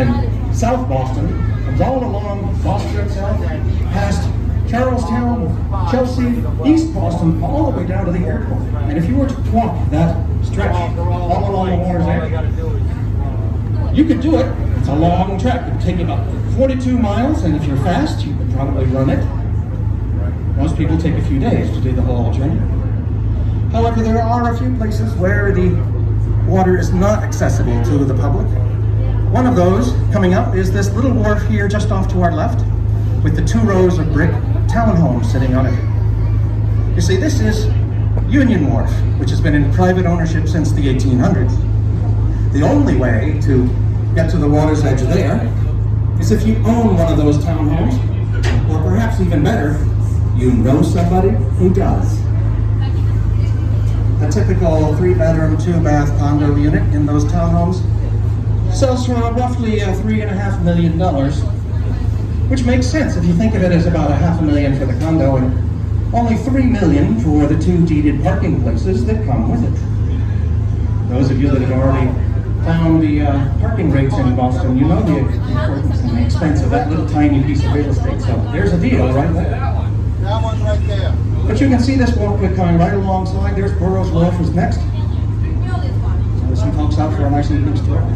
in South Boston, comes all along Boston itself, past Charlestown, Chelsea, East Boston, all the way down to the airport. And if you were to walk that stretch all along the water's edge, you could do it. It's a long trek. It would take you about 42 miles, and if you're fast, you could probably run it. Most people take a few days to do the whole journey. However, there are a few places where the water is not accessible to the public. One of those coming up is this little wharf here just off to our left, with the 2 rows of brick townhomes sitting on it. You see, this is Union Wharf, which has been in private ownership since the 1800s. The only way to get to the water's edge there is if you own one of those townhomes, or perhaps even better, you know somebody who does. A typical 3-bedroom, 2-bath condo unit in those townhomes sells for roughly $3.5 million, which makes sense if you think of it as about $500,000 for the condo and only $3 million for the 2 deeded parking places that come with it. Those of you that have already found the parking rates in Boston, you know the importance and the expense of that little tiny piece of real estate. So there's a deal right there. That one right there. But you can see this walkway coming right alongside. There's Burroughs Wharf is next. So there's some folks out for a nice evening stroll.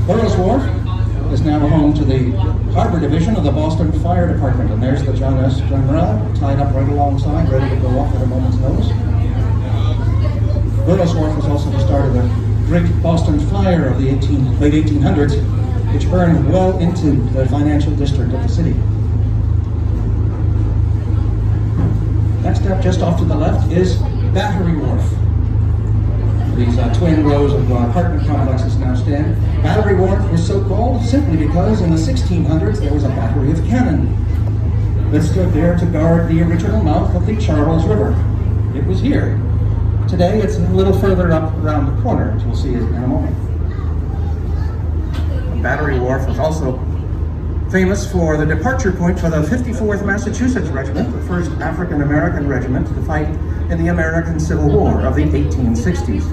Burroughs Wharf is now home to the Harbor Division of the Boston Fire Department. And there's the John S. Umbrella tied up right alongside, ready to go off at a moment's notice. Burroughs Wharf was also the start of the great Boston fire of the late 1800s, which burned well into the financial district of the city. Next up, just off to the left, is Battery Wharf. These twin rows of apartment complexes now stand. Battery Wharf was so called simply because in the 1600s there was a battery of cannon that stood there to guard the original mouth of the Charles River. It was here. Today it's a little further up around the corner, as we'll see in a moment. Battery Wharf was also famous for the departure point for the 54th Massachusetts Regiment, the first African-American regiment to fight in the American Civil War of the 1860s.